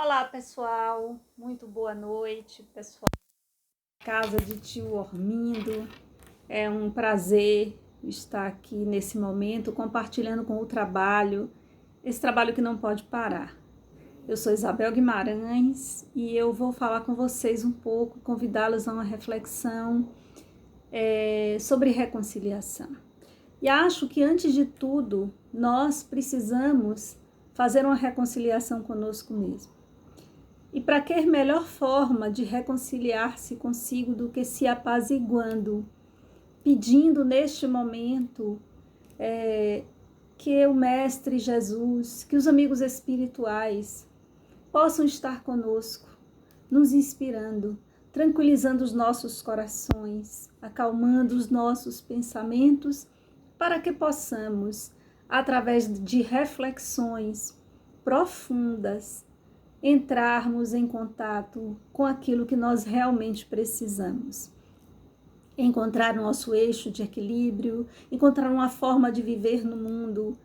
Olá, pessoal. Muito boa noite, pessoal. Casa de Tio Ormindo. É um prazer estar aqui nesse momento compartilhando com o trabalho, esse trabalho que não pode parar. Eu sou Isabel Guimarães e eu vou falar com vocês um pouco, convidá-los a uma reflexão sobre reconciliação. E acho que, antes de tudo, nós precisamos fazer uma reconciliação conosco mesmo. E para que melhor forma de reconciliar-se consigo do que se apaziguando, pedindo neste momento que o Mestre Jesus, que os amigos espirituais possam estar conosco, nos inspirando, tranquilizando os nossos corações, acalmando os nossos pensamentos, para que possamos, através de reflexões profundas, entrarmos em contato com aquilo que nós realmente precisamos. Encontrar o nosso eixo de equilíbrio, encontrar uma forma de viver no mundo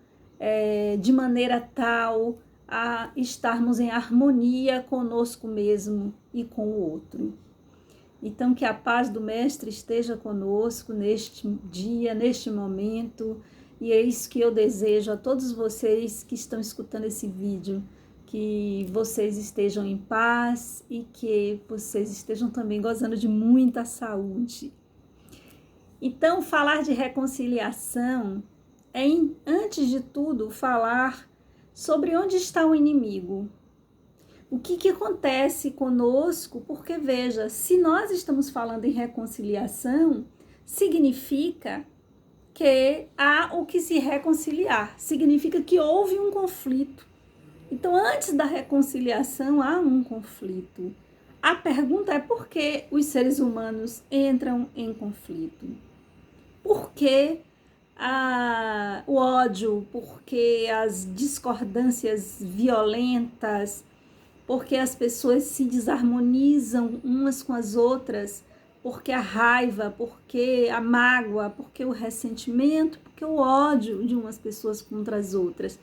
de maneira tal a estarmos em harmonia conosco mesmo e com o outro. Então, que a paz do Mestre esteja conosco neste dia, neste momento, e é isso que eu desejo a todos vocês que estão escutando esse vídeo, que vocês estejam em paz e que vocês estejam também gozando de muita saúde. Então, falar de reconciliação é, antes de tudo, falar sobre onde está o inimigo. O que acontece conosco? Porque, veja, se nós estamos falando em reconciliação, significa que há o que se reconciliar, significa que houve um conflito. Então, antes da reconciliação, há um conflito. A pergunta é por que os seres humanos entram em conflito? Por que o ódio? Por que as discordâncias violentas? Por que as pessoas se desarmonizam umas com as outras? Por que a raiva? Por que a mágoa? Por que o ressentimento? Por que o ódio de umas pessoas contra as outras?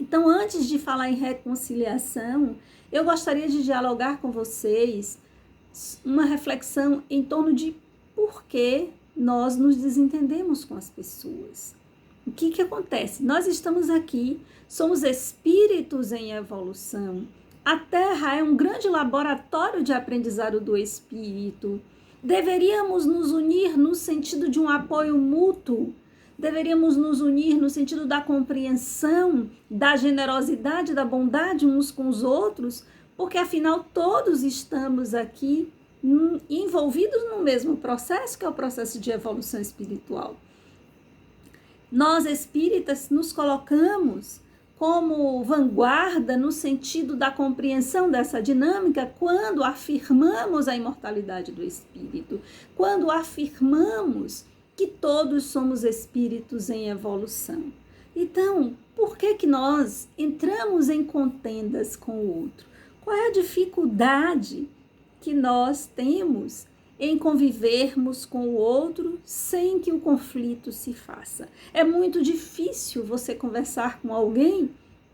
Então, antes de falar em reconciliação, eu gostaria de dialogar com vocês uma reflexão em torno de por que nós nos desentendemos com as pessoas. O que acontece? Nós estamos aqui, somos espíritos em evolução. A Terra é um grande laboratório de aprendizado do espírito. Deveríamos nos unir no sentido de um apoio mútuo. Deveríamos nos unir no sentido da compreensão, da generosidade, da bondade uns com os outros, porque afinal todos estamos aqui envolvidos no mesmo processo, que é o processo de evolução espiritual. Nós espíritas nos colocamos como vanguarda no sentido da compreensão dessa dinâmica quando afirmamos a imortalidade do espírito, quando afirmamos que todos somos espíritos em evolução. Então, por que nós entramos em contendas com o outro? Qual é a dificuldade que nós temos em convivermos com o outro sem que o conflito se faça? É muito difícil você conversar com alguém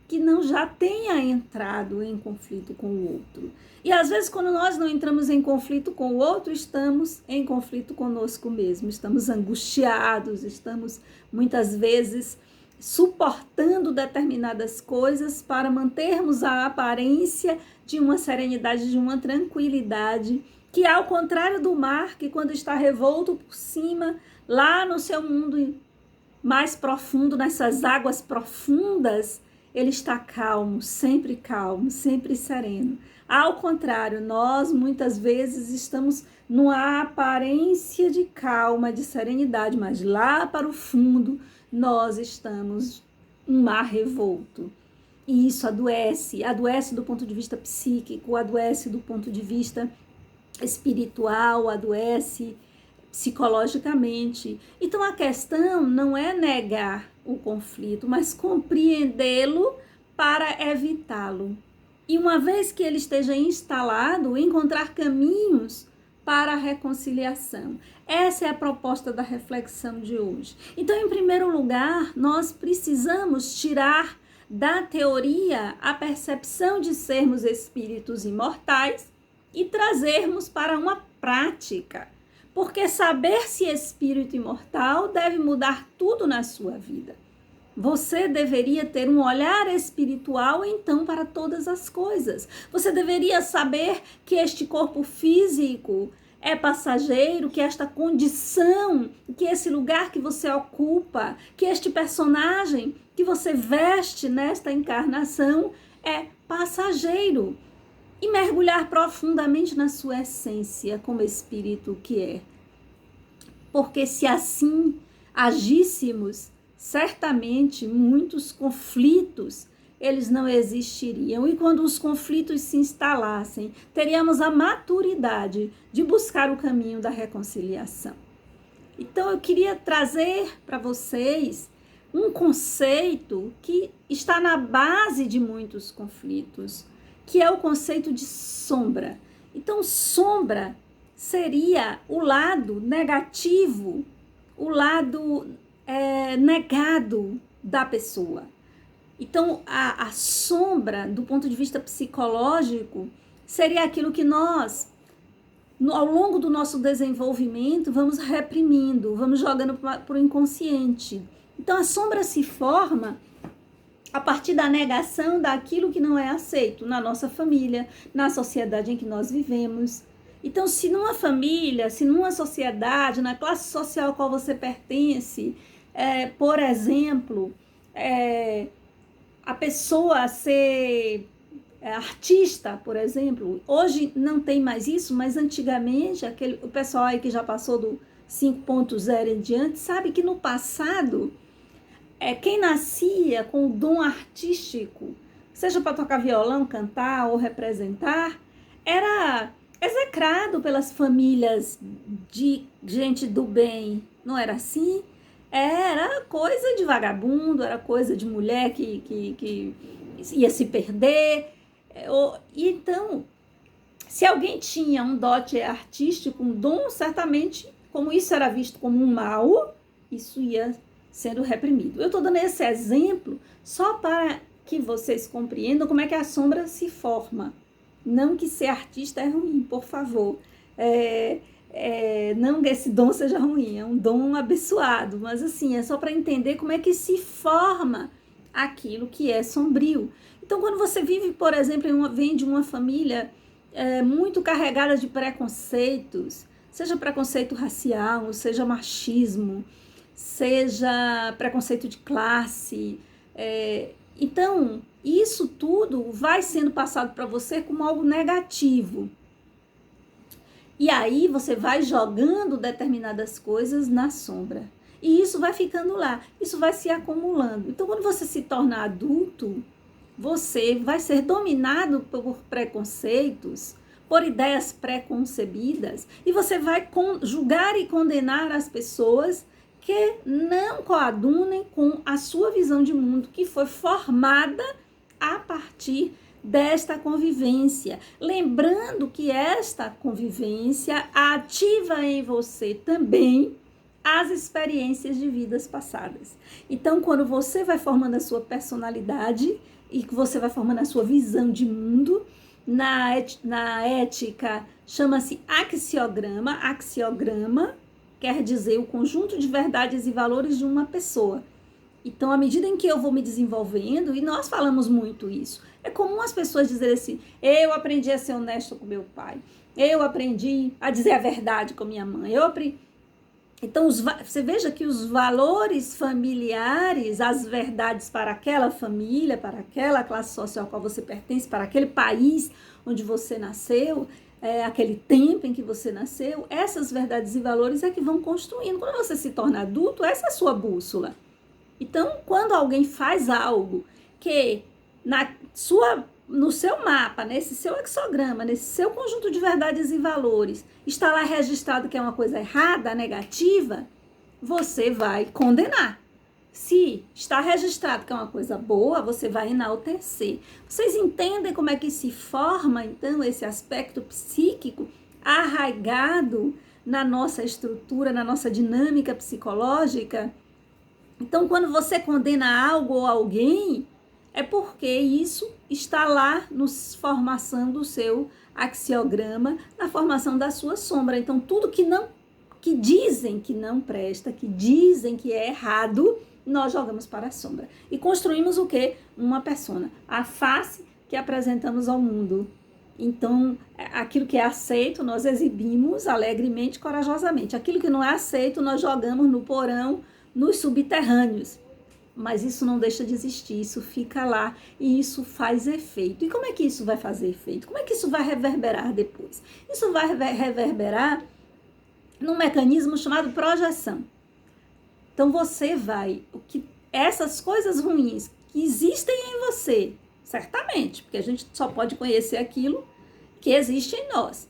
que não já tenha entrado em conflito com o outro. E às vezes, quando nós não entramos em conflito com o outro, estamos em conflito conosco mesmo, estamos angustiados, estamos muitas vezes suportando determinadas coisas para mantermos a aparência de uma serenidade, de uma tranquilidade, que ao contrário do mar, que quando está revolto por cima, lá no seu mundo mais profundo, nessas águas profundas, ele está calmo, sempre sereno. Ao contrário, nós muitas vezes estamos numa aparência de calma, de serenidade, mas lá para o fundo nós estamos um mar revolto. E isso adoece do ponto de vista psíquico, adoece do ponto de vista espiritual, adoece psicologicamente. Então a questão não é negar o conflito, mas compreendê-lo para evitá-lo. E uma vez que ele esteja instalado, encontrar caminhos para a reconciliação. Essa é a proposta da reflexão de hoje. Então, em primeiro lugar, nós precisamos tirar da teoria à percepção de sermos espíritos imortais e trazermos para uma prática. Porque saber-se espírito imortal deve mudar tudo na sua vida. Você deveria ter um olhar espiritual, então, para todas as coisas. Você deveria saber que este corpo físico é passageiro, que esta condição, que esse lugar que você ocupa, que este personagem que você veste nesta encarnação é passageiro. E mergulhar profundamente na sua essência como espírito que é. Porque se assim agíssemos, certamente muitos conflitos eles não existiriam. E quando os conflitos se instalassem, teríamos a maturidade de buscar o caminho da reconciliação. Então eu queria trazer para vocês um conceito que está na base de muitos conflitos, que é o conceito de sombra. Então, sombra seria o lado negativo, o lado negado da pessoa. Então, a sombra, do ponto de vista psicológico, seria aquilo que nós, ao longo do nosso desenvolvimento, vamos reprimindo, vamos jogando para o inconsciente. Então, a sombra se forma a partir da negação daquilo que não é aceito na nossa família, na sociedade em que nós vivemos. Então, se numa família, se numa sociedade, na classe social a qual você pertence, por exemplo, a pessoa ser artista, por exemplo, hoje não tem mais isso, mas antigamente, o pessoal aí que já passou do 5.0 em diante, sabe que no passado, quem nascia com o dom artístico, seja para tocar violão, cantar ou representar, era execrado pelas famílias de gente do bem, não era assim? Era coisa de vagabundo, era coisa de mulher que ia se perder. Então, se alguém tinha um dote artístico, um dom, certamente, como isso era visto como um mal, isso ia sendo reprimido. Eu estou dando esse exemplo só para que vocês compreendam como é que a sombra se forma. Não que ser artista é ruim, por favor. Não que esse dom seja ruim, é um dom abençoado, mas assim, é só para entender como é que se forma aquilo que é sombrio. Então, quando você vive, por exemplo, vem de uma família muito carregada de preconceitos, seja preconceito racial, seja machismo, seja preconceito de classe, então, isso tudo vai sendo passado para você como algo negativo. E aí você vai jogando determinadas coisas na sombra. E isso vai ficando lá, isso vai se acumulando. Então, quando você se torna adulto, você vai ser dominado por preconceitos, por ideias pré-concebidas, e você vai julgar e condenar as pessoas que não coadunem com a sua visão de mundo, que foi formada a partir desta convivência. Lembrando que esta convivência ativa em você também as experiências de vidas passadas. Então, quando você vai formando a sua personalidade e que você vai formando a sua visão de mundo, na ética chama-se axiograma. Axiograma quer dizer o conjunto de verdades e valores de uma pessoa. Então, à medida em que eu vou me desenvolvendo, e nós falamos muito isso, é comum as pessoas dizerem assim, eu aprendi a ser honesto com meu pai, eu aprendi a dizer a verdade com minha mãe, Então, você veja que os valores familiares, as verdades para aquela família, para aquela classe social a qual você pertence, para aquele país onde você nasceu, aquele tempo em que você nasceu, essas verdades e valores é que vão construindo. Quando você se torna adulto, essa é a sua bússola. Então, quando alguém faz algo que no seu mapa, nesse seu hexograma, nesse seu conjunto de verdades e valores, está lá registrado que é uma coisa errada, negativa, você vai condenar. Se está registrado que é uma coisa boa, você vai enaltecer. Vocês entendem como é que se forma, então, esse aspecto psíquico arraigado na nossa estrutura, na nossa dinâmica psicológica? Então, quando você condena algo ou alguém, é porque isso está lá na formação do seu axiograma, na formação da sua sombra. Então, tudo que dizem que não presta, que dizem que é errado, nós jogamos para a sombra. E construímos o quê? Uma persona. A face que apresentamos ao mundo. Então, aquilo que é aceito, nós exibimos alegremente, corajosamente. Aquilo que não é aceito, nós jogamos no porão, nos subterrâneos. Mas isso não deixa de existir, isso fica lá e isso faz efeito. E como é que isso vai fazer efeito? Como é que isso vai reverberar depois? Isso vai reverberar num mecanismo chamado projeção. Então você vai, essas coisas ruins que existem em você, certamente, porque a gente só pode conhecer aquilo que existe em nós.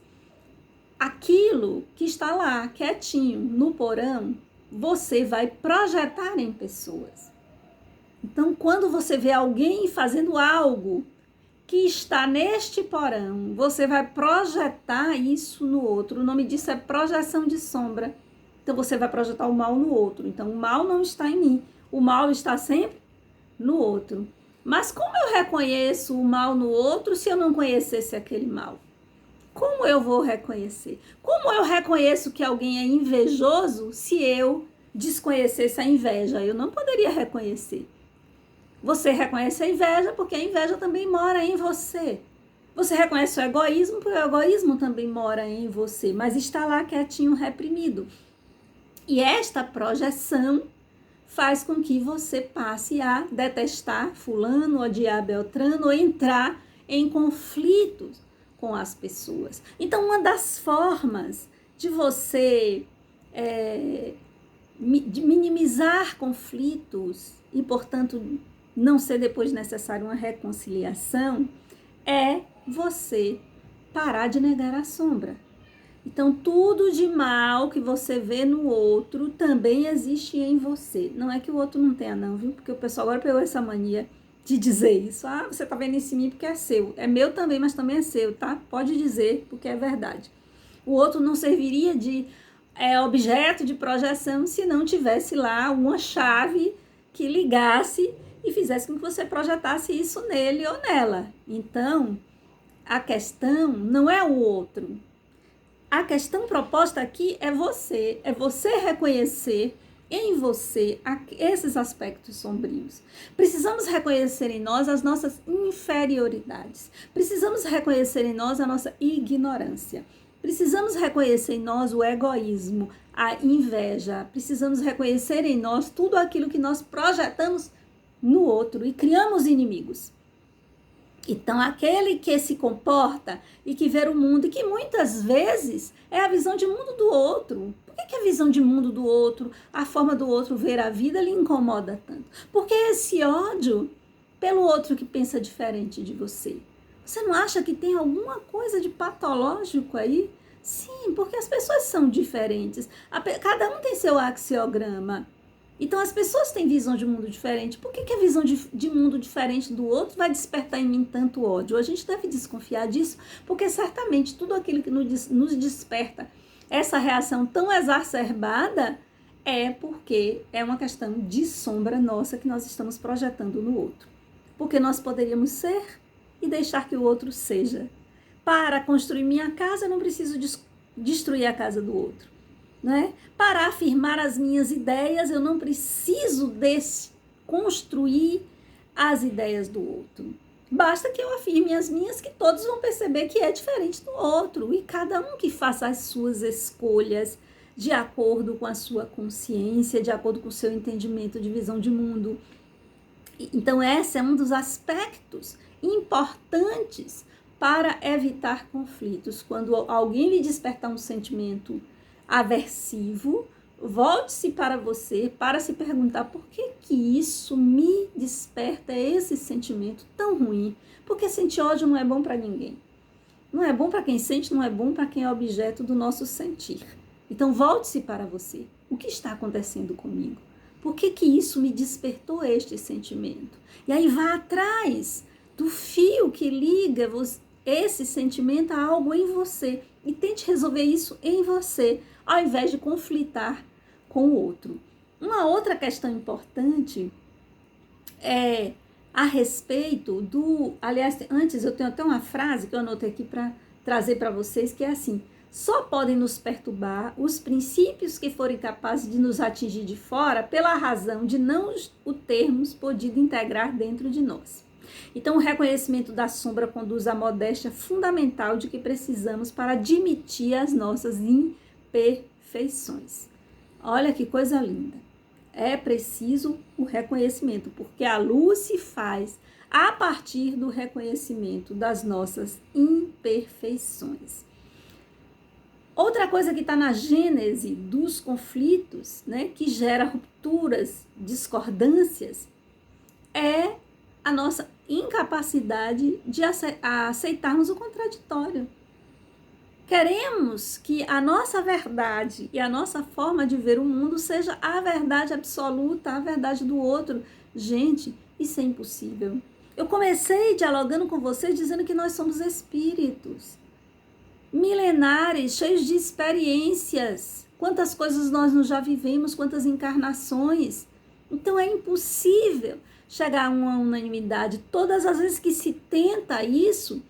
Aquilo que está lá, quietinho, no porão, você vai projetar em pessoas. Então, quando você vê alguém fazendo algo que está neste porão, você vai projetar isso no outro. O nome disso é projeção de sombra. Então, você vai projetar o mal no outro. Então, o mal não está em mim. O mal está sempre no outro. Mas como eu reconheço o mal no outro se eu não conhecesse aquele mal? Como eu vou reconhecer? Como eu reconheço que alguém é invejoso se eu desconhecesse a inveja? Eu não poderia reconhecer. Você reconhece a inveja porque a inveja também mora em você. Você reconhece o egoísmo porque o egoísmo também mora em você, mas está lá quietinho, reprimido. E esta projeção faz com que você passe a detestar fulano, odiar beltrano, ou entrar em conflitos com as pessoas. Então, uma das formas de você de minimizar conflitos e, portanto, não ser depois necessário uma reconciliação, é você parar de negar a sombra. Então, tudo de mal que você vê no outro também existe em você. Não é que o outro não tenha, não, viu? Porque o pessoal agora pegou essa mania de dizer isso. Ah, você tá vendo isso em mim porque é seu. É meu também, mas também é seu, tá? Pode dizer, porque é verdade. O outro não serviria de objeto de projeção se não tivesse lá uma chave que ligasse e fizesse com que você projetasse isso nele ou nela. Então, a questão não é o outro. A questão proposta aqui é você reconhecer em você esses aspectos sombrios. Precisamos reconhecer em nós as nossas inferioridades. Precisamos reconhecer em nós a nossa ignorância. Precisamos reconhecer em nós o egoísmo, a inveja. Precisamos reconhecer em nós tudo aquilo que nós projetamos no outro e criamos inimigos. Então, aquele que se comporta e que vê o mundo, e que muitas vezes é a visão de mundo do outro. Por que a visão de mundo do outro, a forma do outro ver a vida, lhe incomoda tanto? Porque esse ódio pelo outro que pensa diferente de você. Você não acha que tem alguma coisa de patológico aí? Sim, porque as pessoas são diferentes. Cada um tem seu axiograma. Então, as pessoas têm visão de mundo diferente. Por que a visão de mundo diferente do outro vai despertar em mim tanto ódio? A gente deve desconfiar disso, porque certamente tudo aquilo que nos desperta essa reação tão exacerbada é porque é uma questão de sombra nossa que nós estamos projetando no outro. Porque nós poderíamos ser e deixar que o outro seja. Para construir minha casa, eu não preciso destruir a casa do outro. Né? Para afirmar as minhas ideias, eu não preciso desconstruir as ideias do outro. Basta que eu afirme as minhas, que todos vão perceber que é diferente do outro. E cada um que faça as suas escolhas de acordo com a sua consciência, de acordo com o seu entendimento de visão de mundo. Então, esse é um dos aspectos importantes para evitar conflitos. Quando alguém lhe despertar um sentimento aversivo, volte-se para você para se perguntar por que isso me desperta esse sentimento tão ruim. Porque sentir ódio não é bom para ninguém. Não é bom para quem sente, não é bom para quem é objeto do nosso sentir. Então volte-se para você. O que está acontecendo comigo? Por que isso me despertou este sentimento? E aí vá atrás do fio que liga esse sentimento a algo em você e tente resolver isso em você, ao invés de conflitar com o outro. Uma outra questão importante é a respeito do... Aliás, antes eu tenho até uma frase que eu anotei aqui para trazer para vocês, que é assim: só podem nos perturbar os princípios que forem capazes de nos atingir de fora pela razão de não o termos podido integrar dentro de nós. Então, o reconhecimento da sombra conduz à modéstia fundamental de que precisamos para admitir as nossas imperfeições. Olha que coisa linda. É preciso o reconhecimento, porque a luz se faz a partir do reconhecimento das nossas imperfeições. Outra coisa que está na gênese dos conflitos, né, que gera rupturas, discordâncias, é a nossa incapacidade de aceitarmos o contraditório. Queremos que a nossa verdade e a nossa forma de ver o mundo seja a verdade absoluta, a verdade do outro. Gente, isso é impossível. Eu comecei dialogando com vocês dizendo que nós somos espíritos milenares, cheios de experiências. Quantas coisas nós já vivemos, quantas encarnações. Então é impossível chegar a uma unanimidade. Todas as vezes que se tenta isso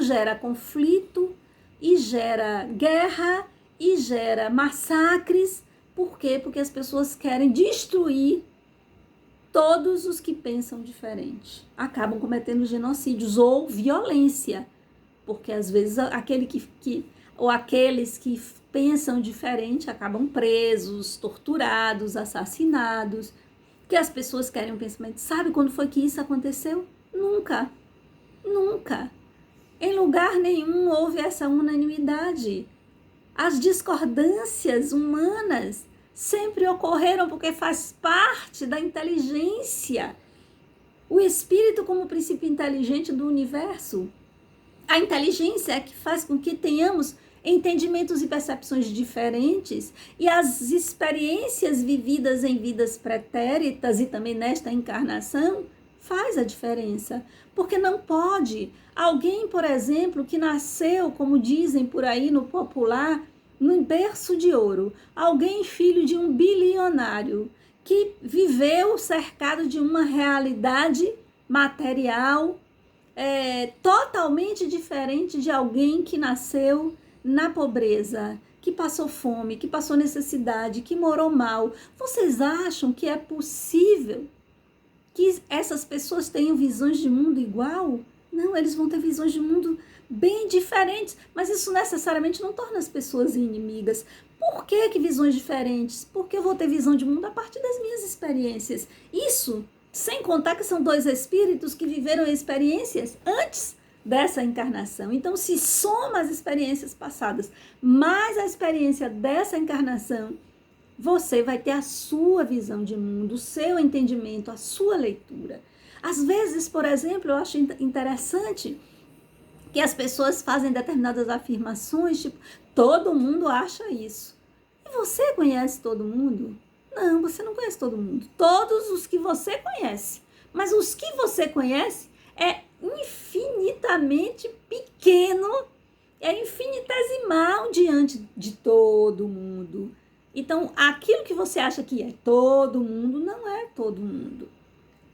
gera conflito, e gera guerra, e gera massacres. Por quê? Porque as pessoas querem destruir todos os que pensam diferente. Acabam cometendo genocídios ou violência. Porque às vezes aqueles que pensam diferente acabam presos, torturados, assassinados. Que as pessoas querem um pensamento. Sabe quando foi que isso aconteceu? Nunca. Nunca. Em lugar nenhum houve essa unanimidade. As discordâncias humanas sempre ocorreram porque faz parte da inteligência. O espírito como princípio inteligente do universo. A inteligência é que faz com que tenhamos entendimentos e percepções diferentes, e as experiências vividas em vidas pretéritas e também nesta encarnação faz a diferença. Porque não pode alguém, por exemplo, que nasceu, como dizem por aí no popular, num berço de ouro, alguém filho de um bilionário, que viveu cercado de uma realidade material totalmente diferente de alguém que nasceu na pobreza, que passou fome, que passou necessidade, que morou mal. Vocês acham que é possível que essas pessoas tenham visões de mundo igual? Não, eles vão ter visões de mundo bem diferentes, mas isso necessariamente não torna as pessoas inimigas. Por que visões diferentes? Porque eu vou ter visão de mundo a partir das minhas experiências. Isso, sem contar que são dois espíritos que viveram experiências antes dessa encarnação. Então, se soma as experiências passadas, mais a experiência dessa encarnação, você vai ter a sua visão de mundo, o seu entendimento, a sua leitura. Às vezes, por exemplo, eu acho interessante que as pessoas fazem determinadas afirmações, tipo, todo mundo acha isso. E você conhece todo mundo? Não, você não conhece todo mundo. Todos os que você conhece. Mas os que você conhece é infinitamente pequeno, é infinitesimal diante de todo mundo. Então, aquilo que você acha que é todo mundo, não é todo mundo.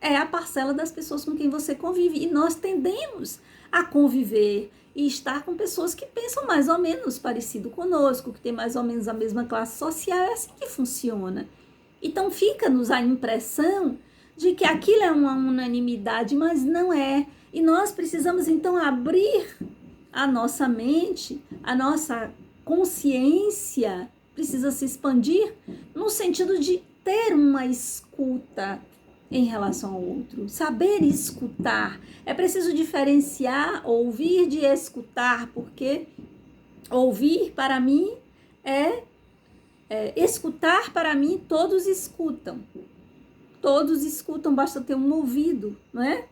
É a parcela das pessoas com quem você convive. E nós tendemos a conviver e estar com pessoas que pensam mais ou menos parecido conosco, que tem mais ou menos a mesma classe social. É assim que funciona. Então, fica-nos a impressão de que aquilo é uma unanimidade, mas não é. E nós precisamos, então, abrir a nossa mente, a nossa consciência precisa se expandir no sentido de ter uma escuta em relação ao outro, saber escutar. É preciso diferenciar ouvir de escutar, porque ouvir para mim escutar para mim, todos escutam. Todos escutam, basta ter um ouvido, não é?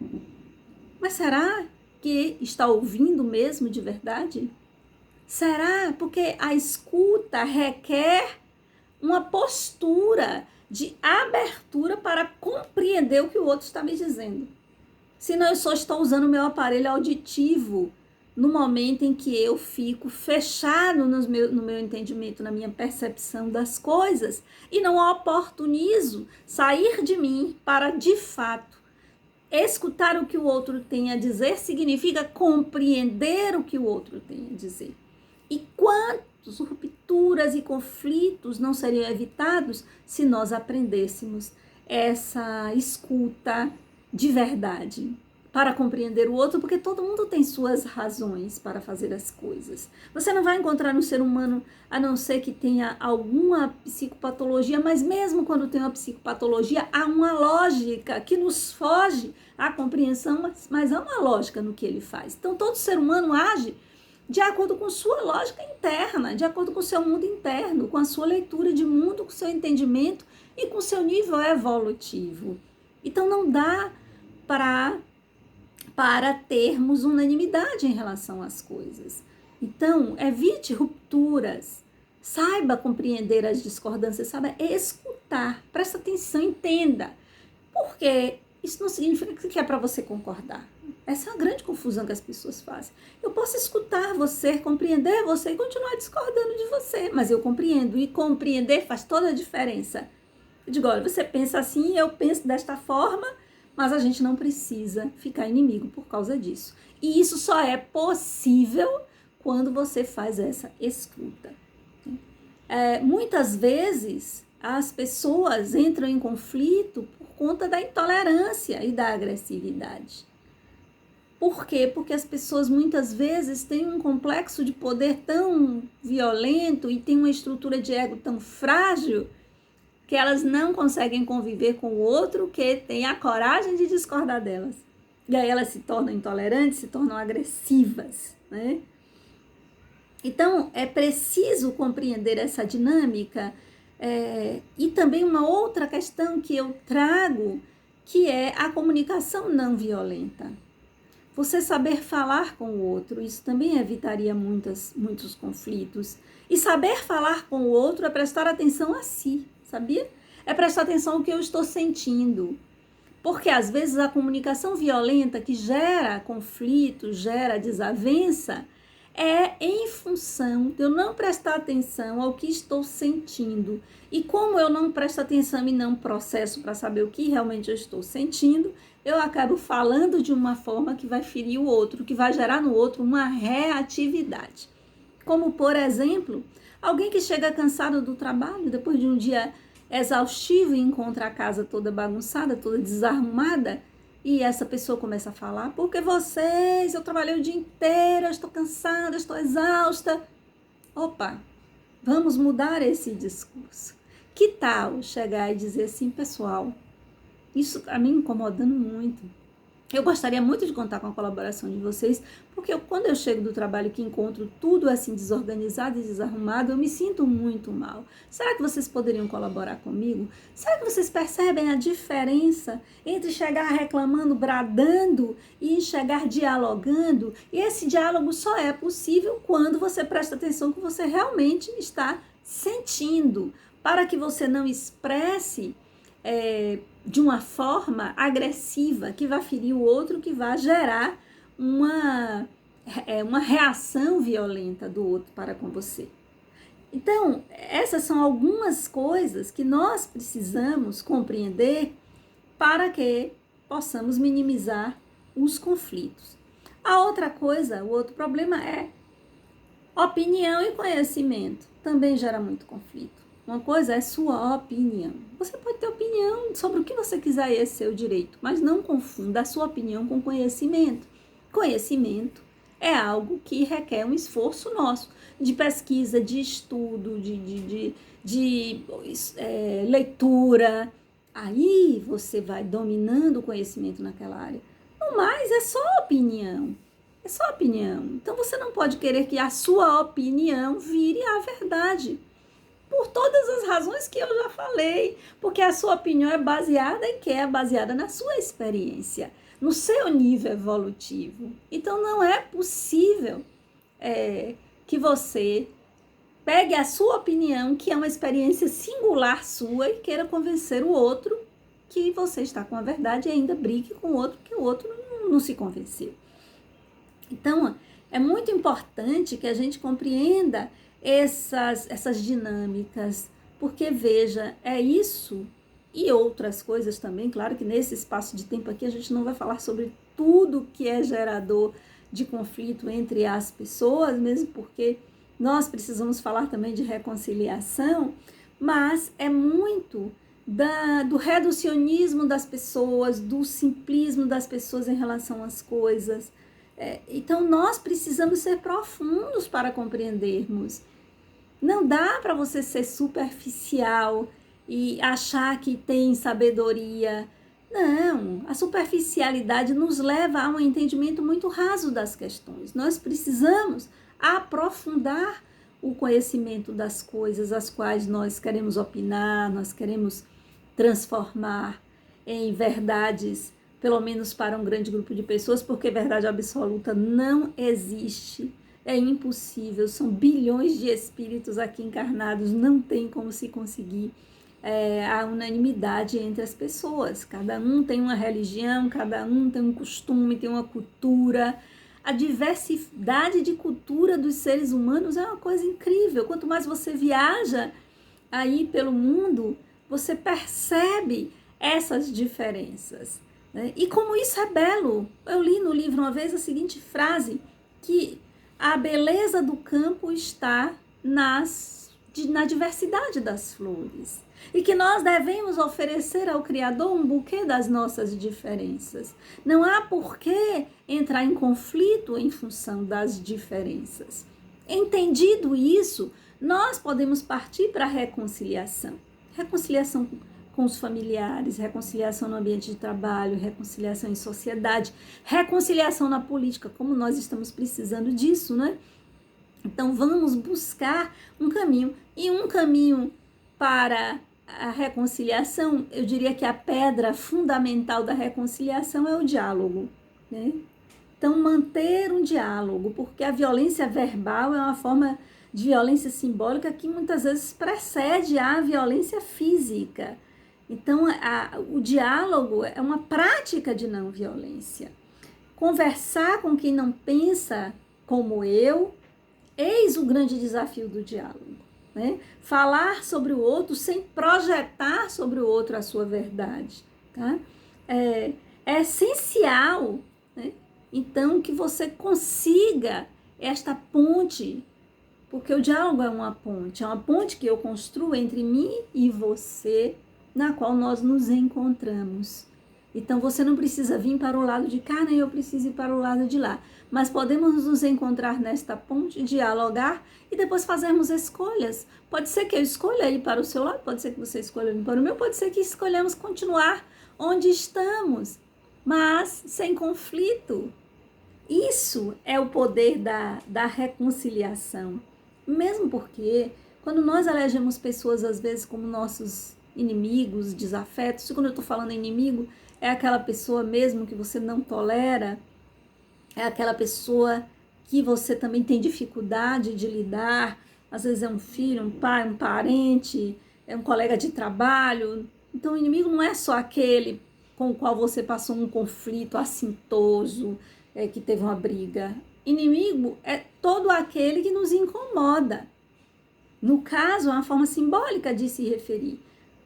Mas será que está ouvindo mesmo de verdade? Será? Porque a escuta requer uma postura de abertura para compreender o que o outro está me dizendo. Senão eu só estou usando o meu aparelho auditivo no momento em que eu fico fechado no meu entendimento, na minha percepção das coisas, e não oportunizo sair de mim para, de fato, Escutar o que o outro tem a dizer significa compreender o que o outro tem a dizer. E quantas rupturas e conflitos não seriam evitados se nós aprendêssemos essa escuta de verdade para compreender o outro, porque todo mundo tem suas razões para fazer as coisas. Você não vai encontrar no ser humano, a não ser que tenha alguma psicopatologia, mas mesmo quando tem uma psicopatologia, há uma lógica que nos foge à compreensão, mas há uma lógica no que ele faz. Então, todo ser humano age de acordo com sua lógica interna, de acordo com o seu mundo interno, com a sua leitura de mundo, com o seu entendimento e com o seu nível evolutivo. Então, não dá para termos unanimidade em relação às coisas. Então, evite rupturas, saiba compreender as discordâncias, saiba escutar, presta atenção, entenda. Porque isso não significa que é para você concordar. Essa é uma grande confusão que as pessoas fazem. Eu posso escutar você, compreender você e continuar discordando de você, mas eu compreendo, e compreender faz toda a diferença. Eu digo, olha, você pensa assim, eu penso desta forma, mas a gente não precisa ficar inimigo por causa disso. E isso só é possível quando você faz essa escuta. Muitas vezes as pessoas entram em conflito por conta da intolerância e da agressividade. Por quê? Porque as pessoas muitas vezes têm um complexo de poder tão violento e têm uma estrutura de ego tão frágil que elas não conseguem conviver com o outro que tem a coragem de discordar delas. E aí elas se tornam intolerantes, se tornam agressivas, né? Então, é preciso compreender essa dinâmica. E também uma outra questão que eu trago, que é a comunicação não violenta. Você saber falar com o outro, isso também evitaria muitos conflitos. E saber falar com o outro é prestar atenção a si, sabia? É prestar atenção ao que eu estou sentindo. Porque às vezes a comunicação violenta que gera conflito, gera desavença, é em função de eu não prestar atenção ao que estou sentindo. E como eu não presto atenção e não processo para saber o que realmente eu estou sentindo, eu acabo falando de uma forma que vai ferir o outro, que vai gerar no outro uma reatividade. Como, por exemplo, alguém que chega cansado do trabalho, depois de um dia exaustivo e encontra a casa toda bagunçada, toda desarrumada, e essa pessoa começa a falar, porque eu trabalhei o dia inteiro, eu estou cansada, eu estou exausta. Opa, vamos mudar esse discurso. Que tal chegar e dizer assim, pessoal, isso está me incomodando muito. Eu gostaria muito de contar com a colaboração de vocês, porque quando eu chego do trabalho que encontro tudo assim desorganizado e desarrumado, eu me sinto muito mal. Será que vocês poderiam colaborar comigo? Será que vocês percebem a diferença entre chegar reclamando, bradando e chegar dialogando? E esse diálogo só é possível quando você presta atenção no que você realmente está sentindo, para que você não expresse de uma forma agressiva, que vai ferir o outro, que vai gerar uma reação violenta do outro para com você. Então, essas são algumas coisas que nós precisamos compreender para que possamos minimizar os conflitos. A outra coisa, o outro problema é opinião e conhecimento. Também gera muito conflito. Uma coisa é sua opinião. Você pode ter opinião sobre o que você quiser e esse é seu direito, mas não confunda a sua opinião com conhecimento. Conhecimento é algo que requer um esforço nosso, de pesquisa, de estudo, de leitura. Aí você vai dominando o conhecimento naquela área. No mais, é só opinião. É só opinião. Então você não pode querer que a sua opinião vire a verdade. Por todas as razões que eu já falei, porque a sua opinião é baseada em quê? É baseada na sua experiência, no seu nível evolutivo. Então, não é possível que você pegue a sua opinião, que é uma experiência singular sua, e queira convencer o outro que você está com a verdade e ainda brigue com o outro, que o outro não se convenceu. Então, é muito importante que a gente compreenda essas dinâmicas, porque veja, é isso e outras coisas também. Claro que nesse espaço de tempo aqui a gente não vai falar sobre tudo que é gerador de conflito entre as pessoas, mesmo porque nós precisamos falar também de reconciliação, mas é muito do reducionismo das pessoas, do simplismo das pessoas em relação às coisas. Então nós precisamos ser profundos para compreendermos. Não dá para você ser superficial e achar que tem sabedoria. Não, a superficialidade nos leva a um entendimento muito raso das questões. Nós precisamos aprofundar o conhecimento das coisas as quais nós queremos opinar, nós queremos transformar em verdades, pelo menos para um grande grupo de pessoas, porque verdade absoluta não existe. É impossível, são bilhões de espíritos aqui encarnados, não tem como se conseguir a unanimidade entre as pessoas. Cada um tem uma religião, cada um tem um costume, tem uma cultura. A diversidade de cultura dos seres humanos é uma coisa incrível. Quanto mais você viaja aí pelo mundo, você percebe essas diferenças, né? E como isso é belo. Eu li no livro uma vez a seguinte frase, que a beleza do campo está na diversidade das flores. E que nós devemos oferecer ao Criador um buquê das nossas diferenças. Não há por que entrar em conflito em função das diferenças. Entendido isso, nós podemos partir para a reconciliação. Reconciliação com os familiares, reconciliação no ambiente de trabalho, reconciliação em sociedade, reconciliação na política, como nós estamos precisando disso, né? Então vamos buscar um caminho. E um caminho para a reconciliação, eu diria que a pedra fundamental da reconciliação é o diálogo, né? Então manter um diálogo, porque a violência verbal é uma forma de violência simbólica que muitas vezes precede a violência física. Então o diálogo é uma prática de não violência. Conversar com quem não pensa como eu, eis o grande desafio do diálogo, né? Falar sobre o outro sem projetar sobre o outro a sua verdade, tá? É essencial, né? Então, que você consiga esta ponte, porque o diálogo é uma ponte que eu construo entre mim e você, na qual nós nos encontramos. Então, você não precisa vir para o lado de cá, nem eu preciso ir para o lado de lá. Mas podemos nos encontrar nesta ponte, dialogar e depois fazermos escolhas. Pode ser que eu escolha ir para o seu lado, pode ser que você escolha ir para o meu, pode ser que escolhamos continuar onde estamos, mas sem conflito. Isso é o poder da reconciliação. Mesmo porque, quando nós elegemos pessoas, às vezes, como nossos inimigos, desafetos, e quando eu estou falando inimigo, é aquela pessoa mesmo que você não tolera, é aquela pessoa que você também tem dificuldade de lidar, às vezes é um filho, um pai, um parente, é um colega de trabalho. Então o inimigo não é só aquele com o qual você passou um conflito assintoso, que teve uma briga. Inimigo é todo aquele que nos incomoda. No caso, é uma forma simbólica de se referir.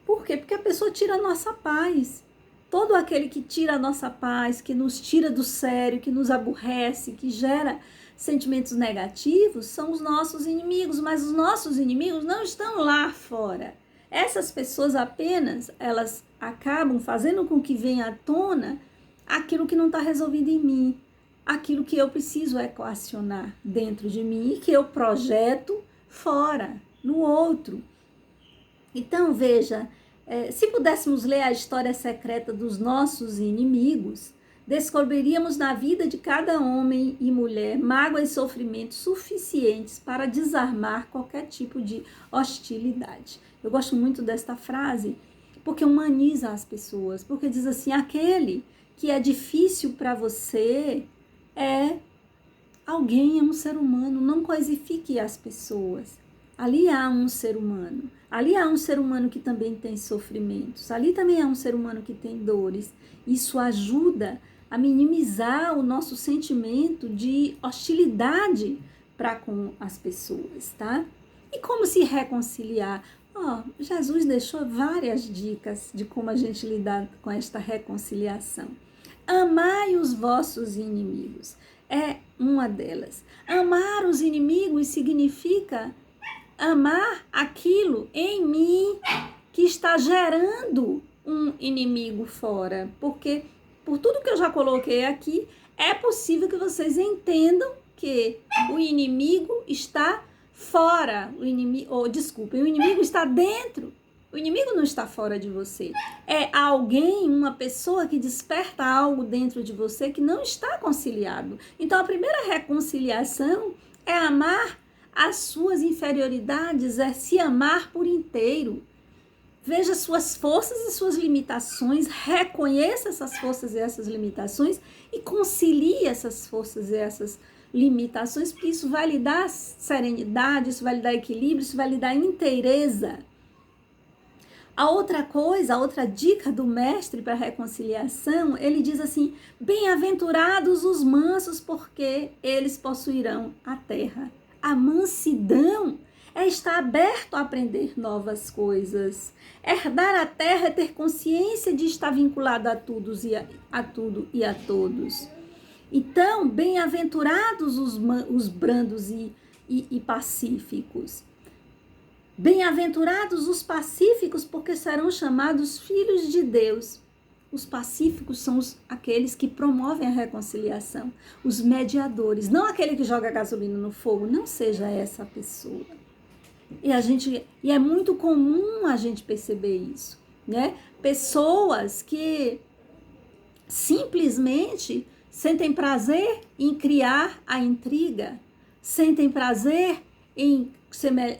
Por quê? Porque a pessoa tira a nossa paz. Todo aquele que tira a nossa paz, que nos tira do sério, que nos aborrece, que gera sentimentos negativos, são os nossos inimigos, mas os nossos inimigos não estão lá fora. Essas pessoas apenas, elas acabam fazendo com que venha à tona aquilo que não está resolvido em mim, aquilo que eu preciso equacionar dentro de mim e que eu projeto fora, no outro. Então, veja, se pudéssemos ler a história secreta dos nossos inimigos, descobriríamos na vida de cada homem e mulher mágoa e sofrimento suficientes para desarmar qualquer tipo de hostilidade. Eu gosto muito desta frase, porque humaniza as pessoas, porque diz assim, aquele que é difícil para você é alguém, é um ser humano, não coisifique as pessoas. Ali há um ser humano. Ali há um ser humano que também tem sofrimentos. Ali também há um ser humano que tem dores. Isso ajuda a minimizar o nosso sentimento de hostilidade para com as pessoas, tá? E como se reconciliar? Jesus deixou várias dicas de como a gente lidar com esta reconciliação. Amai os vossos inimigos. É uma delas. Amar os inimigos significa amar aquilo em mim que está gerando um inimigo fora. Porque, por tudo que eu já coloquei aqui, é possível que vocês entendam que o inimigo está fora. O inimigo está dentro. O inimigo não está fora de você. É alguém, uma pessoa que desperta algo dentro de você que não está conciliado. Então, a primeira reconciliação é amar as suas inferioridades, é se amar por inteiro. Veja suas forças e suas limitações, reconheça essas forças e essas limitações e concilie essas forças e essas limitações, porque isso vai lhe dar serenidade, isso vai lhe dar equilíbrio, isso vai lhe dar inteireza. A outra dica do mestre para a reconciliação, ele diz assim: bem-aventurados os mansos, porque eles possuirão a terra. A mansidão é estar aberto a aprender novas coisas. Herdar a terra é ter consciência de estar vinculado a tudo e a todos. Então, bem-aventurados os brandos e pacíficos. Bem-aventurados os pacíficos, porque serão chamados filhos de Deus. Os pacíficos são aqueles que promovem a reconciliação, os mediadores, não aquele que joga gasolina no fogo. Não seja essa pessoa. E é muito comum a gente perceber isso, né? Pessoas que simplesmente sentem prazer em criar a intriga, sentem prazer em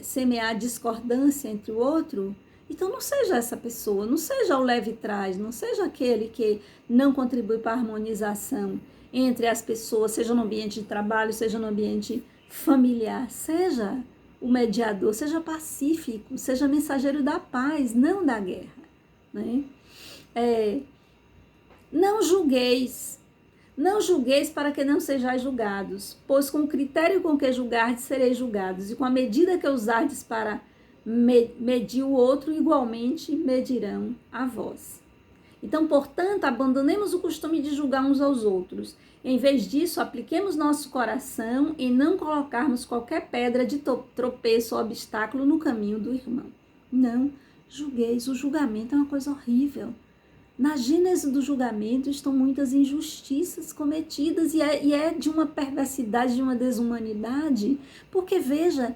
semear discordância entre o outro. Então não seja essa pessoa, não seja o leve-trás, não seja aquele que não contribui para a harmonização entre as pessoas, seja no ambiente de trabalho, seja no ambiente familiar. Seja o mediador, seja pacífico, seja mensageiro da paz, não da guerra, né? Não julgueis para que não sejais julgados, pois com o critério com que julgardes sereis julgados, e com a medida que usardes para medir o outro, igualmente medirão a vós. Então, portanto, abandonemos o costume de julgar uns aos outros. Em vez disso, apliquemos nosso coração em não colocarmos qualquer pedra de tropeço ou obstáculo no caminho do irmão. Não julgueis, o julgamento é uma coisa horrível. Na gênese do julgamento estão muitas injustiças cometidas e é de uma perversidade, de uma desumanidade, porque veja,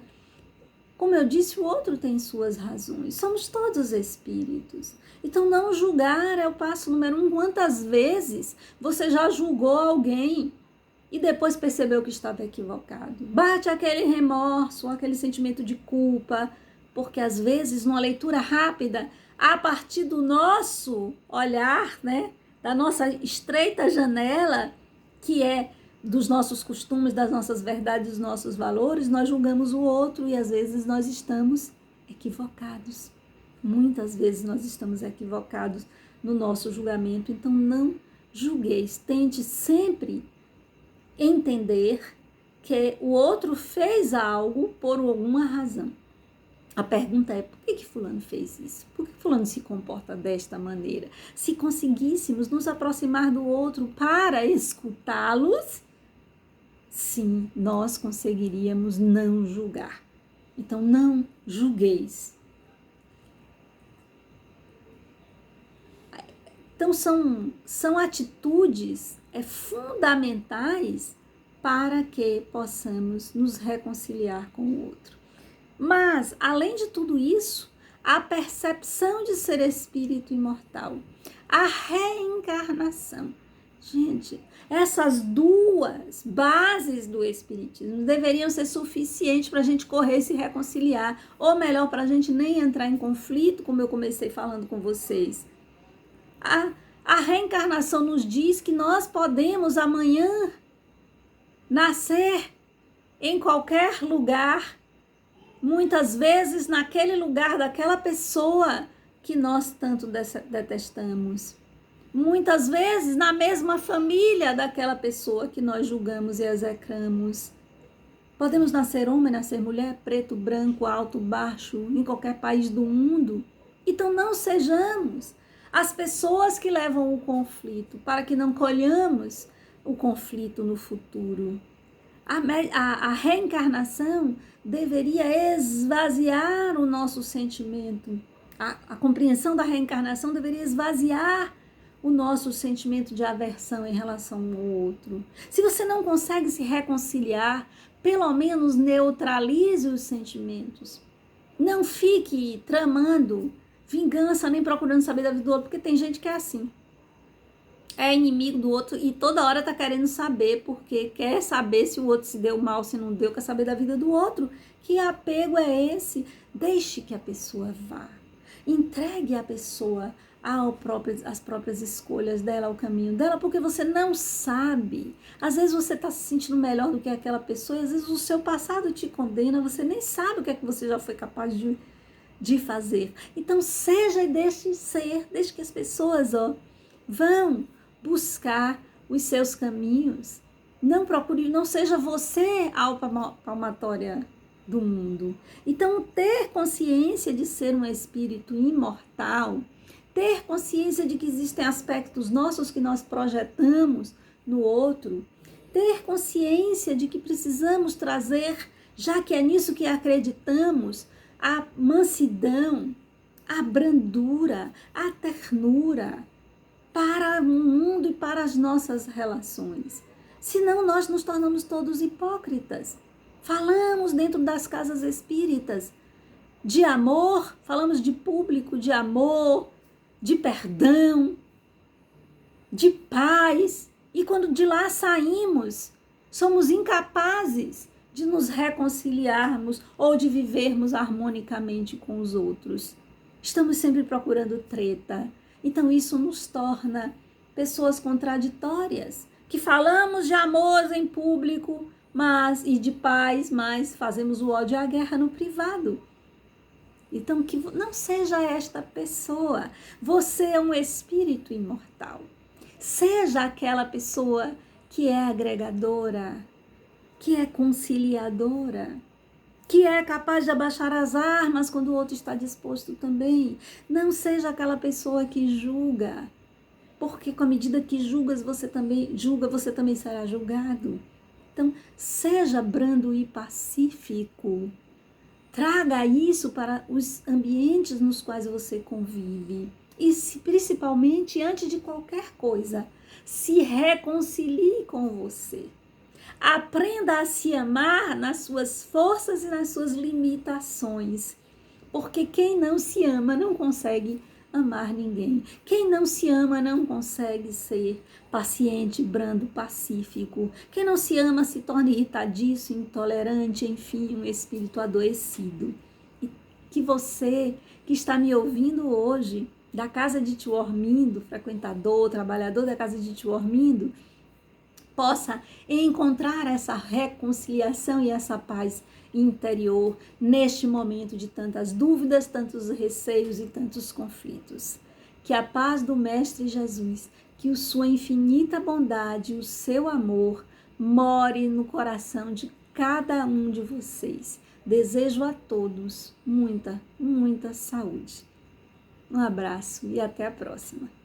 como eu disse, o outro tem suas razões, somos todos espíritos. Então não julgar é o passo número 1. Quantas vezes você já julgou alguém e depois percebeu que estava equivocado? Bate aquele remorso, aquele sentimento de culpa, porque às vezes numa leitura rápida, a partir do nosso olhar, né, da nossa estreita janela, que é dos nossos costumes, das nossas verdades, dos nossos valores, nós julgamos o outro e às vezes nós estamos equivocados. Muitas vezes nós estamos equivocados no nosso julgamento, então não julgueis, tente sempre entender que o outro fez algo por alguma razão. A pergunta é, por que fulano fez isso? Por que fulano se comporta desta maneira? Se conseguíssemos nos aproximar do outro para escutá-los, sim, nós conseguiríamos não julgar. Então, não julgueis. Então, são atitudes fundamentais para que possamos nos reconciliar com o outro. Mas, além de tudo isso, a percepção de ser espírito imortal, a reencarnação. Gente, essas duas bases do espiritismo deveriam ser suficientes para a gente correr e se reconciliar, ou melhor, para a gente nem entrar em conflito, como eu comecei falando com vocês. A reencarnação nos diz que nós podemos amanhã nascer em qualquer lugar, muitas vezes naquele lugar daquela pessoa que nós tanto detestamos. Muitas vezes na mesma família daquela pessoa que nós julgamos e execramos. Podemos nascer homem, nascer mulher, preto, branco, alto, baixo, em qualquer país do mundo. Então não sejamos as pessoas que levam o conflito, para que não colhamos o conflito no futuro. A reencarnação deveria esvaziar o nosso sentimento. A compreensão da reencarnação deveria esvaziar o nosso sentimento de aversão em relação ao outro. Se você não consegue se reconciliar, pelo menos neutralize os sentimentos. Não fique tramando vingança, nem procurando saber da vida do outro, porque tem gente que é assim. É inimigo do outro e toda hora tá querendo saber, porque quer saber se o outro se deu mal, se não deu, quer saber da vida do outro. Que apego é esse? Deixe que a pessoa vá. Entregue a pessoa às próprias escolhas dela, ao caminho dela, porque você não sabe. Às vezes você está se sentindo melhor do que aquela pessoa, e às vezes o seu passado te condena, você nem sabe o que é que você já foi capaz de fazer. Então seja e deixe ser, deixe que as pessoas vão buscar os seus caminhos. Não procure, não seja você a palmatória do mundo. Então, ter consciência de ser um espírito imortal, ter consciência de que existem aspectos nossos que nós projetamos no outro, ter consciência de que precisamos trazer, já que é nisso que acreditamos, a mansidão, a brandura, a ternura para o mundo e para as nossas relações. Senão nós nos tornamos todos hipócritas. Falamos dentro das casas espíritas de amor, falamos de público, de amor, de perdão, de paz. E quando de lá saímos, somos incapazes de nos reconciliarmos ou de vivermos harmonicamente com os outros. Estamos sempre procurando treta. Então isso nos torna pessoas contraditórias, que falamos de amor em público, e de paz, mas fazemos o ódio e a guerra no privado. Então que não seja esta pessoa. Você é um espírito imortal. Seja aquela pessoa que é agregadora, que é conciliadora, que é capaz de abaixar as armas quando o outro está disposto também. Não seja aquela pessoa que julga, porque com a medida que você também será julgado. Então, seja brando e pacífico. Traga isso para os ambientes nos quais você convive. E principalmente, antes de qualquer coisa, se reconcilie com você. Aprenda a se amar nas suas forças e nas suas limitações. Porque quem não se ama não consegue amar ninguém. Quem não se ama não consegue ser paciente, brando, pacífico. Quem não se ama se torna irritadiço, intolerante, enfim, um espírito adoecido. E que você que está me ouvindo hoje, da casa de Tio Ormindo, frequentador, trabalhador da casa de Tio Ormindo, possa encontrar essa reconciliação e essa paz interior neste momento de tantas dúvidas, tantos receios e tantos conflitos. Que a paz do Mestre Jesus, que a sua infinita bondade, o seu amor, more no coração de cada um de vocês. Desejo a todos muita, muita saúde. Um abraço e até a próxima.